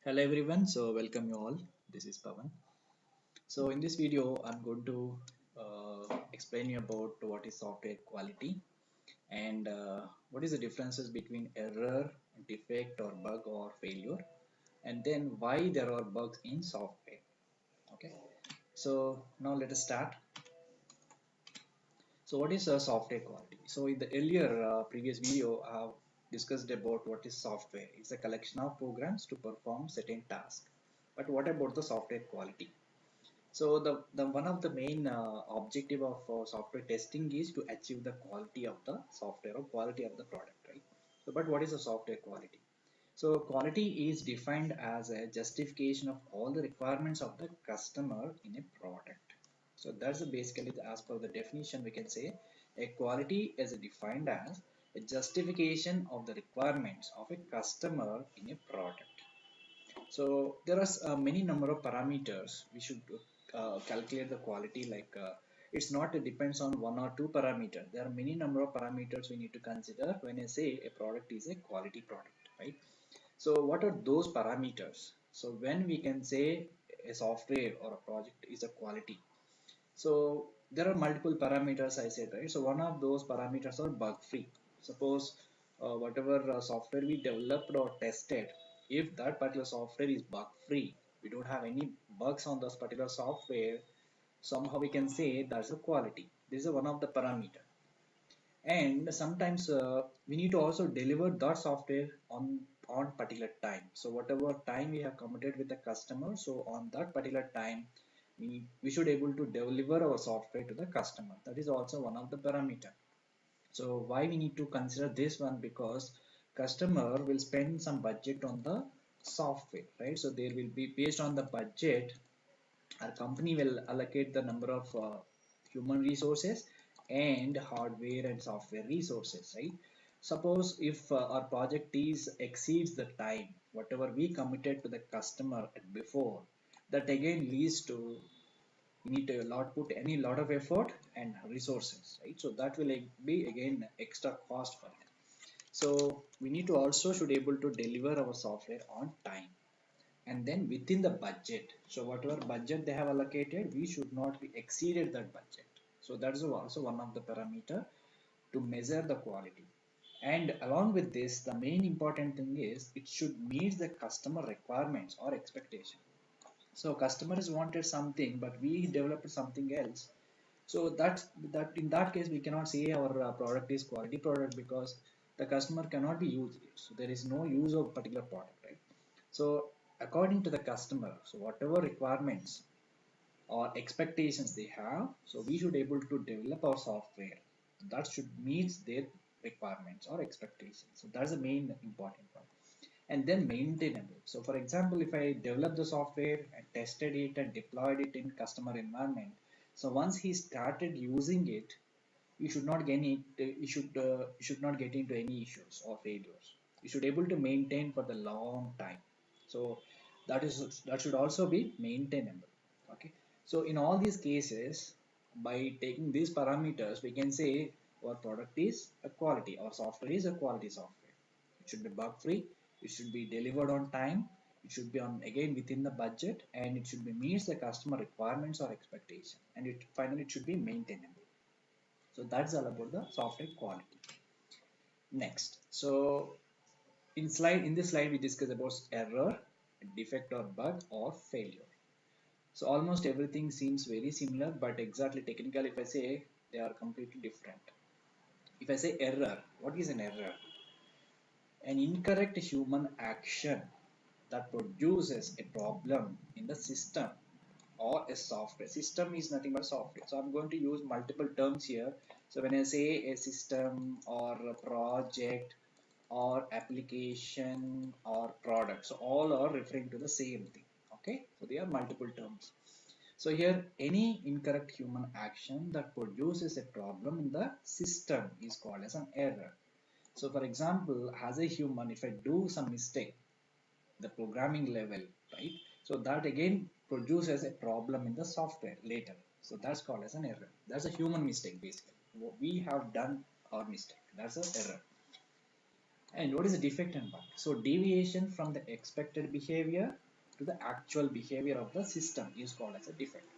Hello everyone, so welcome you all. This is Pavan. So in this video, I'm going to explain you about what is software quality and what is the differences between error, defect or bug or failure, and then why there are bugs in software. Okay, so now let us start. So what is software quality? So in the earlier previous video, I have discussed about what is software. It's a collection of programs to perform certain tasks. But what about the software quality? So the one of the main objective of software testing is to achieve the quality of the software or quality of the product, right? So, but what is the software quality? So quality is defined as a justification of all the requirements of the customer in a product. So that's basically as per the definition we can say a quality is defined as a justification of the requirements of a customer in a product. So there are many number of parameters we should calculate the quality it's not it depends on one or two parameters. There are many number of parameters we need to consider when I say a product is a quality product, right? So what are those parameters? So when we can say a software or a project is a quality. So there are multiple parameters I said, right? So one of those parameters are bug free. Suppose whatever software we developed or tested, if that particular software is bug free, we don't have any bugs on this particular software, somehow we can say that's a quality. This is one of the parameter. And sometimes we need to also deliver that software on particular time. So whatever time we have committed with the customer, so on that particular time we should able to deliver our software to the customer. That is also one of the parameter. So why we need to consider this one? Because customer will spend some budget on the software, right? So there will be based on the budget, our company will allocate the number of human resources and hardware and software resources, right? Suppose if our project is exceeds the time whatever we committed to the customer before, that again leads to we need to lot put any lot of effort and resources, right? So that will be again extra cost for it. So we need to also should able to deliver our software on time and then within the budget. So whatever budget they have allocated, we should not be exceeded that budget. So that is also one of the parameter to measure the quality. And along with this, the main important thing is it should meet the customer requirements or expectation. So customers wanted something, but we developed something else. So that in that case we cannot say our product is quality product because the customer cannot be used. So there is no use of particular product, right? So according to the customer, so whatever requirements or expectations they have, so we should able to develop our software that should meet their requirements or expectations. So that's the main important point. And then maintainable. So for example, if I develop the software and tested it and deployed it in customer environment, so once he started using it, you should not get it. You should not get into any issues or failures. You should able to maintain for the long time. So that should also be maintainable. Okay. So in all these cases, by taking these parameters, we can say our product is a quality, our software is a quality software. It should be bug free. It should be delivered on time. It should be on again within the budget, and it should be meets the customer requirements or expectation. And it finally it should be maintainable. So that's all about the software quality. Next, so in this slide we discuss about error, defect or bug or failure. So almost everything seems very similar, but exactly technical if I say they are completely different. If I say error, what is an error? An incorrect human action that produces a problem in the system or a software. System is nothing but software. So I'm going to use multiple terms here. So when I say a system or a project or application or product, so all are referring to the same thing. Okay, so they are multiple terms. So here any incorrect human action that produces a problem in the system is called as an error. So for example, as a human, if I do some mistake, the programming level, right? So that again produces a problem in the software later. So that's called as an error. That's a human mistake basically. We have done our mistake. That's an error. And what is a defect and bug? So deviation from the expected behavior to the actual behavior of the system is called as a defect.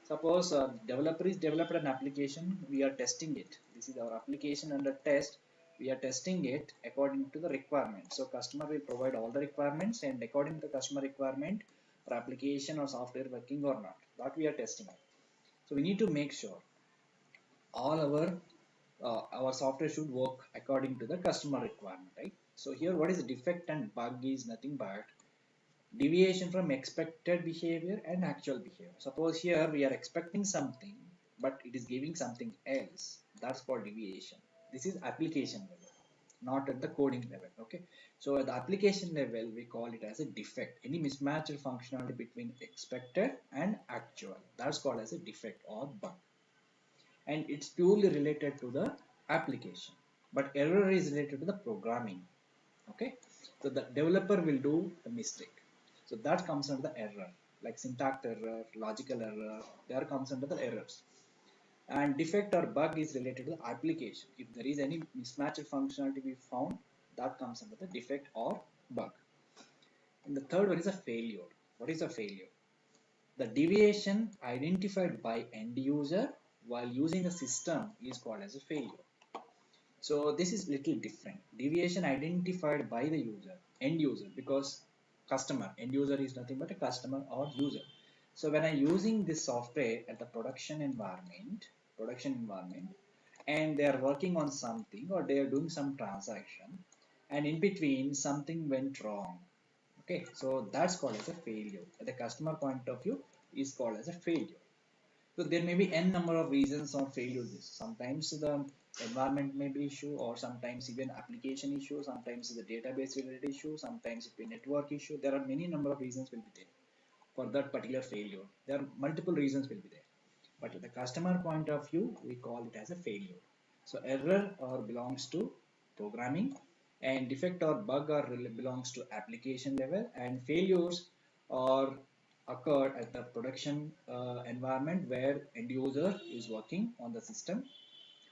Suppose a developer is developed an application, we are testing it. This is our application under test. We are testing it according to the requirement. So customer will provide all the requirements, and according to the customer requirement, our application or software working or not. That we are testing it. So we need to make sure all our software should work according to the customer requirement, right? So here, what is a defect and bug is nothing but deviation from expected behavior and actual behavior. Suppose here we are expecting something, but it is giving something else. That's called deviation. This is application level, not at the coding level. Okay. So at the application level, we call it as a defect. Any mismatched functionality between expected and actual. That's called as a defect or bug. And it's purely related to the application. But error is related to the programming. Okay. So the developer will do the mistake. So that comes under the error, like syntax error, logical error, there comes under the errors. And defect or bug is related to the application. If there is any mismatched functionality we found, that comes under the defect or bug. And the third one is a failure. What is a failure? The deviation identified by end user while using the system is called as a failure. So this is little different. Deviation identified by the end user, because customer, end user is nothing but a customer or user. So when I'm using this software at the production environment, and they are working on something or they are doing some transaction, and in between something went wrong. Okay, so that's called as a failure. At the customer point of view, is called as a failure. So there may be n number of reasons of failure. Sometimes the environment may be issue, or sometimes even application issue, sometimes the database related issue, sometimes it be network issue. There are many number of reasons will be there for that particular failure. There are multiple reasons will be there. But at the customer point of view, we call it as a failure. So error or belongs to programming, and defect or bug or belongs to application level, and failures are occurred at the production environment where end user is working on the system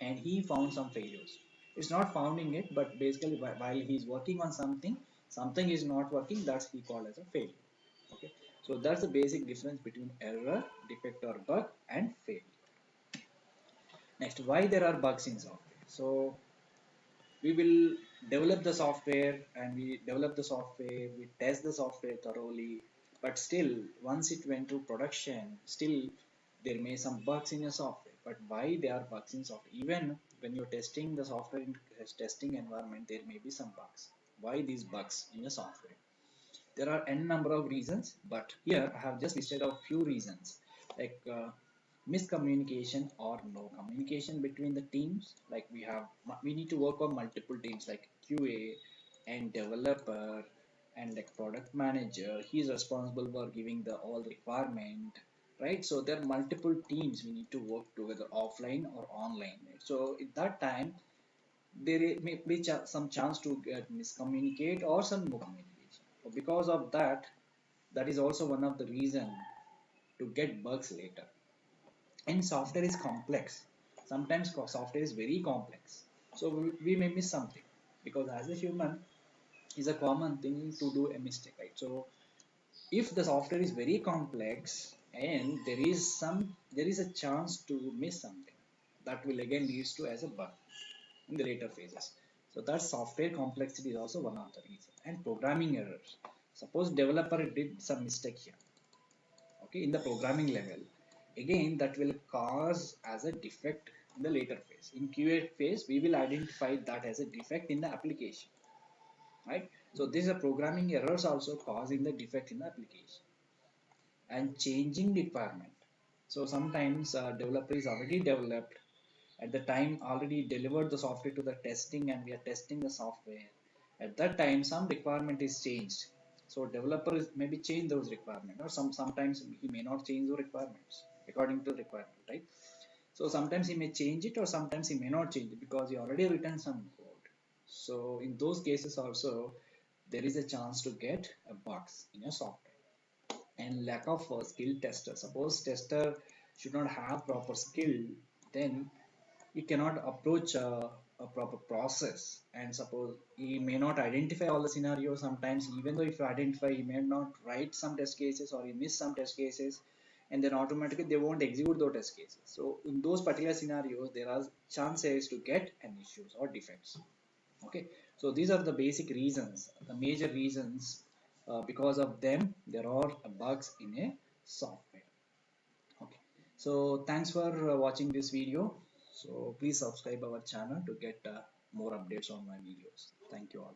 and he found some failures. It's not founding it, but basically while he's working on something, something is not working, that's he called as a failure. Okay, so that's the basic difference between error, defect or bug, and failure. Next, why there are bugs in software? So we will develop the software, and we test the software thoroughly, but still once it went to production, still there may some bugs in your software. But why there are bugs in software? Even when you're testing the software in testing environment, there may be some bugs. Why these bugs in your software? There are n number of reasons, but here I have just listed a few reasons, like miscommunication or no communication between the teams. Like we need to work on multiple teams like QA and developer and like product manager. He's responsible for giving the all requirement, right? So there are multiple teams we need to work together, offline or online, right? So at that time there may be some chance to get miscommunicate or some no communication. So because of that, that is also one of the reason to get bugs later. And software is complex. Sometimes software is very complex, so we may miss something, because as a human is a common thing to do a mistake, right? So if the software is very complex and there is a chance to miss something, that will again leads to as a bug in the later phases. So that software complexity is also one of the reasons. And programming errors. Suppose developer did some mistake here, okay, in the programming level, again that will cause as a defect in the later phase. In QA phase, we will identify that as a defect in the application, right? So these are programming errors also causing the defect in the application. And changing requirement. So sometimes developer is already developed, at the time already delivered the software to the testing, and we are testing the software. At that time some requirement is changed, so developer is maybe change those requirements, or sometimes he may not change the requirements according to the requirement, right? So sometimes he may change it, or sometimes he may not change it because he already written some code. So in those cases also, there is a chance to get a bugs in your software. And lack of skilled tester. Suppose tester should not have proper skill, then you cannot approach a proper process, and suppose he may not identify all the scenarios sometimes, even though if you identify, he may not write some test cases or he miss some test cases, and then automatically they won't execute those test cases. So in those particular scenarios there are chances to get an issues or defects. Okay, so these are the basic reasons, the major reasons, because of them there are bugs in a software. Okay, so thanks for watching this video. So please subscribe our channel to get more updates on my videos. Thank you all.